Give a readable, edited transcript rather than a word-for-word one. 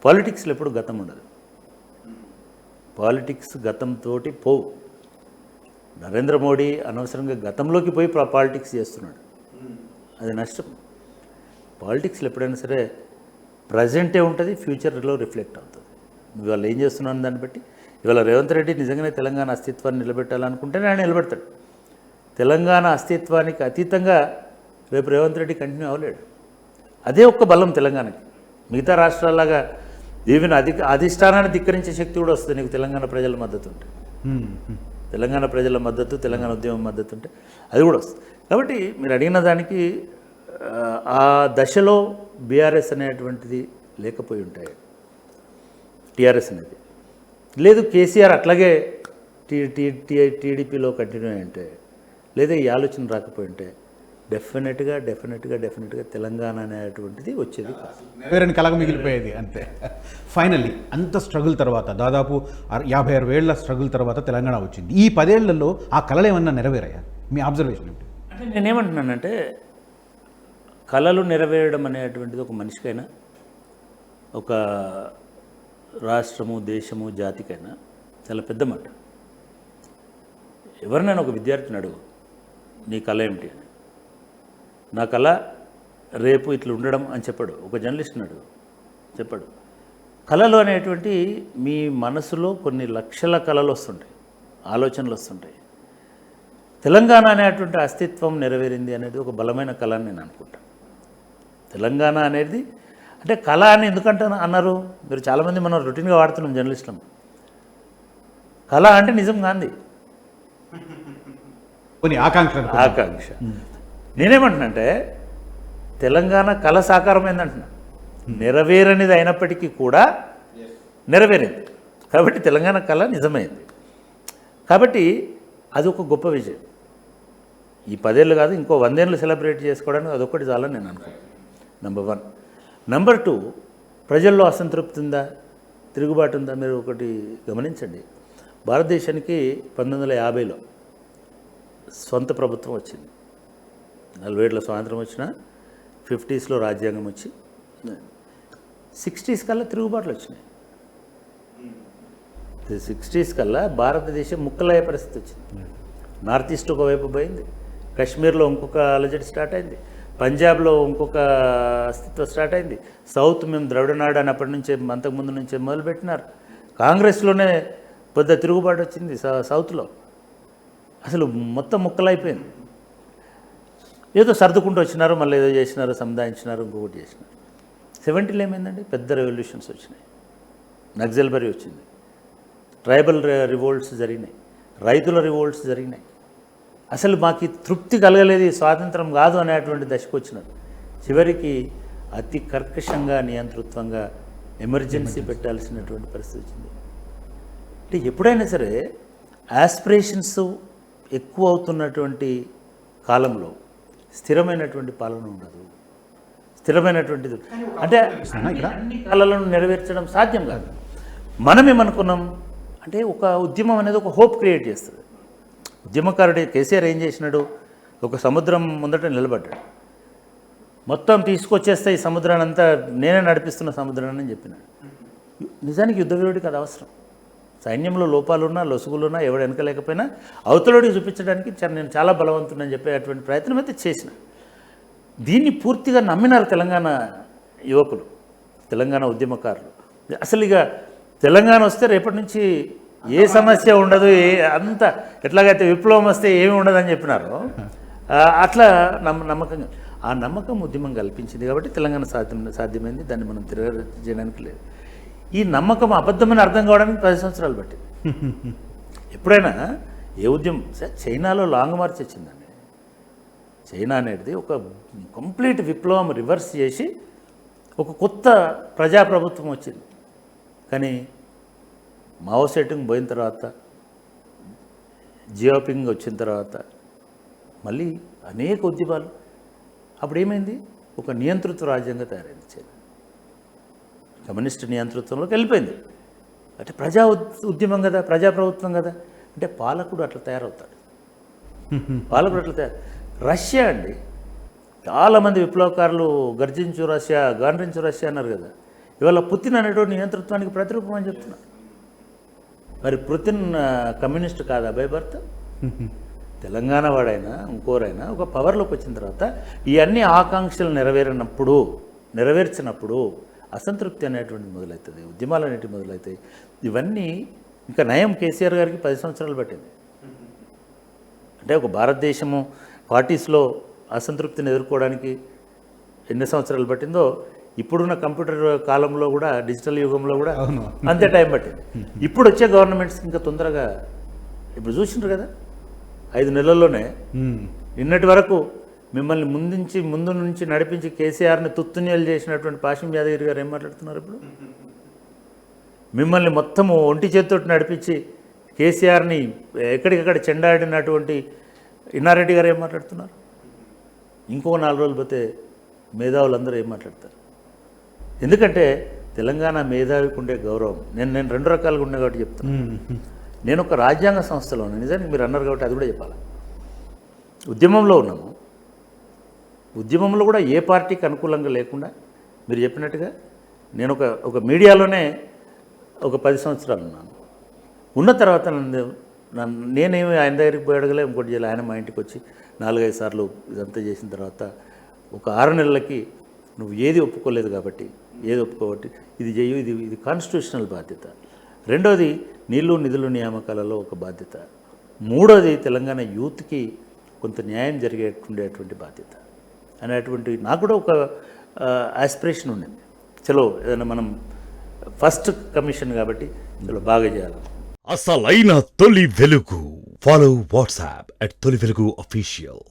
పాలిటిక్స్లో ఎప్పుడు గతం ఉండదు. పాలిటిక్స్ గతంతో పోవు. నరేంద్ర మోడీ అనవసరంగా గతంలోకి పోయి పాలిటిక్స్ చేస్తున్నాడు, అది నష్టం. పాలిటిక్స్లో ఎప్పుడైనా సరే ప్రజెంటే ఉంటుంది, ఫ్యూచర్లో రిఫ్లెక్ట్ అవుతుంది. ఇవాళ ఏం చేస్తున్నాను దాన్ని బట్టి. ఇవాళ రేవంత్ రెడ్డి నిజంగానే తెలంగాణ అస్తిత్వాన్ని నిలబెట్టాలనుకుంటేనే ఆయన నిలబెడతాడు. తెలంగాణ అస్తిత్వానికి అతీతంగా రేపు రేవంత్ రెడ్డి కంటిన్యూ అవ్వలేడు. అదే ఒక్క బలం తెలంగాణకి. మిగతా రాష్ట్రాల్లాగా ఈవెన్ అధిష్టానాన్ని ధిక్కరించే శక్తి కూడా వస్తుంది నీకు తెలంగాణ ప్రజల మద్దతు ఉంటే. తెలంగాణ ప్రజల మద్దతు, తెలంగాణ ఉద్యమం మద్దతు ఉంటే అది కూడా వస్తుంది. కాబట్టి మీరు అడిగిన దానికి ఆ దశలో బీఆర్ఎస్ అనేటువంటిది లేకపోయి ఉంటాయి, టీఆర్ఎస్ అనేది లేదు. కేసీఆర్ అట్లాగే టీడీపీలో కంటిన్యూ అయి ఉంటే, లేదా ఈ ఆలోచన రాకపోయి ఉంటే డెఫినెట్గా తెలంగాణ అనేటువంటిది వచ్చేది కాదు. నెరవేరని కలగ మిగిలిపోయేది అంతే. ఫైనల్లీ అంత స్ట్రగుల్ తర్వాత, దాదాపు 56 ఏళ్ల స్ట్రగుల్ తర్వాత తెలంగాణ వచ్చింది. ఈ 10 ఏళ్లలో ఆ కళలు ఏమన్నా నెరవేరాయా? మీ అబ్జర్వేషన్ ఏమిటి? అంటే నేనేమంటున్నానంటే, కళలు నెరవేరడం అనేటువంటిది ఒక మనిషికైనా, ఒక రాష్ట్రము, దేశము, జాతికైనా చాలా పెద్ద మాట. ఎవరినైనా ఒక విద్యార్థిని అడుగు, నీ కళ ఏమిటి అని. నా కళ రేపు ఇట్లా ఉండడం అని చెప్పాడు. ఒక జర్నలిస్ట్ని అడుగు, చెప్పాడు. కళలు అనేటువంటి మీ మనసులో కొన్ని లక్షల కళలు వస్తుంటాయి, ఆలోచనలు వస్తుంటాయి. తెలంగాణ అనేటువంటి అస్తిత్వం నెరవేరింది అనేది ఒక బలమైన కళ అని నేను అనుకుంటాను. తెలంగాణ అనేది అంటే కళ అని ఎందుకంటే అన్నారు మీరు, చాలామంది మనం రొటీన్గా వాడుతున్నాం జర్నలిస్టులం. కళ అంటే నిజం గాంధీ కొన్ని ఆకాంక్ష. నేనేమంటున్నానంటే తెలంగాణ కళ సాకారమైందంటున్నా, నెరవేరనిది అయినప్పటికీ కూడా నెరవేరింది. కాబట్టి తెలంగాణ కళ నిజమైంది. కాబట్టి అది ఒక గొప్ప విజయం. ఈ 10 ఏళ్ళు కాదు, ఇంకో 100 ఏళ్ళు సెలబ్రేట్ చేసుకోవడానికి అదొకటి చాలని నేను అనుకుంటున్నాను. నెంబర్ 1. నెంబర్ 2, ప్రజల్లో అసంతృప్తి ఉందా, తిరుగుబాటు ఉందా? మీరు ఒకటి గమనించండి. భారతదేశానికి 1950లో సొంత ప్రభుత్వం వచ్చింది. 40 ఏళ్ళ స్వాతంత్రం వచ్చిన 50స్లో రాజ్యాంగం వచ్చి 60s కల్లా తిరుగుబాట్లు వచ్చినాయి. 60s కల్లా భారతదేశం ముక్కలయ్యే పరిస్థితి వచ్చింది. నార్త్ ఈస్ట్ ఒకవైపు పోయింది, కాశ్మీర్లో ఇంకొక అలజడి స్టార్ట్ అయింది, పంజాబ్లో ఇంకొక అస్తిత్వం స్టార్ట్ అయింది, సౌత్ మేము ద్రవిడనాడు అని అప్పటి నుంచే అంతకుముందు నుంచే మొదలుపెట్టినారు. కాంగ్రెస్లోనే పెద్ద తిరుగుబాటు వచ్చింది సౌత్లో. అసలు మొత్తం ముక్కలైపోయింది. ఏదో సర్దుకుంటూ వచ్చినారు, మళ్ళీ ఏదో చేసినారు, సముదాయించినారు, ఇంకొకటి చేసినారు. 70లో ఏమైందండి? పెద్ద రెవల్యూషన్స్ వచ్చినాయి. నక్సల్బరీ వచ్చింది, ట్రైబల్ రివోల్ట్స్ జరిగినాయి, రైతుల రివోల్ట్స్ జరిగినాయి. అసలు మాకు తృప్తి కలగలేదు, స్వాతంత్రం కాదు అనేటువంటి దశకు వచ్చినారు. చివరికి అతి కర్కశంగా, నియంతృత్వంగా ఎమర్జెన్సీ పెట్టాల్సినటువంటి పరిస్థితి వచ్చింది. అంటే ఎప్పుడైనా సరే యాస్పిరేషన్స్ ఎక్కువ అవుతున్నటువంటి కాలంలో స్థిరమైనటువంటి పాలన ఉండదు. స్థిరమైనటువంటిది అంటే అన్ని కళలను నెరవేర్చడం సాధ్యం కాదు. మనం ఏమనుకున్నాం అంటే, ఒక ఉద్యమం అనేది ఒక హోప్ క్రియేట్ చేస్తుంది. ఉద్యమకారుడు కేసీఆర్ ఏం చేసినాడు? ఒక సముద్రం ముందట నిలబడ్డాడు. మొత్తం తీసుకొచ్చేస్తే ఈ సముద్రాన్ని అంతా నేనే నడిపిస్తున్న సముద్రాన్ని అని చెప్పినాడు. నిజానికి యుద్ధ వీరుడికి అది అవసరం. సైన్యంలో లోపాలున్నా, లొసుగులున్నా, ఎవడు వెనకలేకపోయినా అవతలోడికి చూపించడానికి నేను చాలా బలవంతుడని చెప్పేటువంటి ప్రయత్నం అయితే చేసిన. దీన్ని పూర్తిగా నమ్మినారు తెలంగాణ యువకులు, తెలంగాణ ఉద్యమకారులు. అసలు ఇక తెలంగాణ వస్తే రేపటి నుంచి ఏ సమస్య ఉండదు, అంత ఎట్లాగైతే విప్లవం వస్తే ఏమీ ఉండదని చెప్పినారు. అట్లా నమ్మకంగా ఆ నమ్మకం ఉద్యమం కల్పించింది. కాబట్టి తెలంగాణ సాధ్యమైంది. దాన్ని మనం తిరగజేయడానికి లేదు. ఈ నమ్మకం అబద్ధమని అర్థం కావడానికి 10 సంవత్సరాలు పట్టింది. ఎప్పుడైనా ఏ ఉద్యమం, చైనాలో లాంగ్ మార్చ్ వచ్చిందండి. చైనా అనేది ఒక కంప్లీట్ విప్లవం రివర్స్ చేసి ఒక కొత్త ప్రజాప్రభుత్వం వచ్చింది. కానీ మావో సెట్టింగ్ పోయిన తర్వాత, జియోపింగ్ వచ్చిన తర్వాత మళ్ళీ అనేక ఉద్యమాలు. అప్పుడు ఏమైంది? ఒక నియంతృత్వ రాజ్యంగా తయారైంది చైనా. కమ్యూనిస్ట్ నియంతృత్వంలోకి వెళ్ళిపోయింది. అంటే ప్రజా ఉద్యమం కదా, ప్రజాప్రభుత్వం కదా. అంటే పాలకుడు అట్లా తయారవుతాడు. పాలకుడు అట్లా రష్యా అండి, చాలామంది విప్లవకారులు గర్జించు రష్యా, గాండ్రించు రష్యా అన్నారు కదా. ఇవాళ పుతిన్ అనేటువంటి నియంతృత్వానికి ప్రతిరూపం అని చెప్తున్నా. మరి పుతిన్ కమ్యూనిస్ట్ కాదా బై బర్త్? తెలంగాణ వాడైనా ఇంకోరైనా ఒక పవర్లోకి వచ్చిన తర్వాత ఈ అన్ని ఆకాంక్షలు నెరవేర్చినప్పుడు అసంతృప్తి అనేటువంటిది మొదలవుతుంది, ఉద్యమాలు అనేటివి మొదలవుతాయి. ఇవన్నీ ఇంకా నయం కేసీఆర్ గారికి 10 సంవత్సరాలు పట్టింది. అంటే ఒక భారతదేశము 40స్లో అసంతృప్తిని ఎదుర్కోవడానికి ఎన్ని సంవత్సరాలు పట్టిందో ఇప్పుడున్న కంప్యూటర్ కాలంలో కూడా, డిజిటల్ యుగంలో కూడా అంతే టైం పట్టింది. ఇప్పుడు వచ్చే గవర్నమెంట్స్కి ఇంకా తొందరగా, ఇప్పుడు చూసిండ్రు కదా 5 నెలల్లోనే. నిన్నటి వరకు మిమ్మల్ని ముందు నుంచి నడిపించి కేసీఆర్ని తుత్తున్యాలు చేసినటువంటి పాషం యాదగిరి గారు ఏం మాట్లాడుతున్నారు ఇప్పుడు? మిమ్మల్ని మొత్తము ఒంటి చేతితోటి నడిపించి కేసీఆర్ని ఎక్కడికక్కడ చెండాడినటువంటి ఇన్నారెడ్డి గారు ఏం మాట్లాడుతున్నారు? ఇంకో 4 రోజులు పోతే మేధావులందరూ ఏం మాట్లాడతారు? ఎందుకంటే తెలంగాణ మేధావికి ఉండే గౌరవం, నేను 2 రకాలుగా ఉన్నా కాబట్టి చెప్తున్నాను. నేను ఒక రాజ్యాంగ సంస్థలో ఉన్నాను, నిజానికి మీరు అన్నారు కాబట్టి అది కూడా చెప్పాలి. ఉద్యమంలో ఉన్నాము, ఉద్యమంలో కూడా ఏ పార్టీకి అనుకూలంగా లేకుండా మీరు చెప్పినట్టుగా నేను ఒక మీడియాలోనే ఒక 10 సంవత్సరాలు ఉన్నాను. ఉన్న తర్వాత నేనేమి ఆయన దగ్గరికి పోయి అడగలే, ఇంకోటి చేయాలి. ఆయన మా ఇంటికి వచ్చి 4-5 సార్లు ఇదంతా చేసిన తర్వాత ఒక 6 నెలలకి నువ్వు ఏది ఒప్పుకోలేదు కాబట్టి ఇది చేయు, ఇది కాన్స్టిట్యూషనల్ బాధ్యత. రెండోది నీళ్లు నిధులు నియామకాలలో ఒక బాధ్యత. మూడోది తెలంగాణ యూత్కి కొంత న్యాయం జరిగేటుండేటువంటి బాధ్యత అనేటువంటి నాకు కూడా ఒక ఆస్పిరేషన్ ఉండింది. చలో ఏదైనా మనం ఫస్ట్ కమిషన్ కాబట్టి ఇందులో బాగా చేయాలి. అసలైన తొలి వెలుగు. ఫాలో వాట్సాప్ @తొలి వెలుగు official.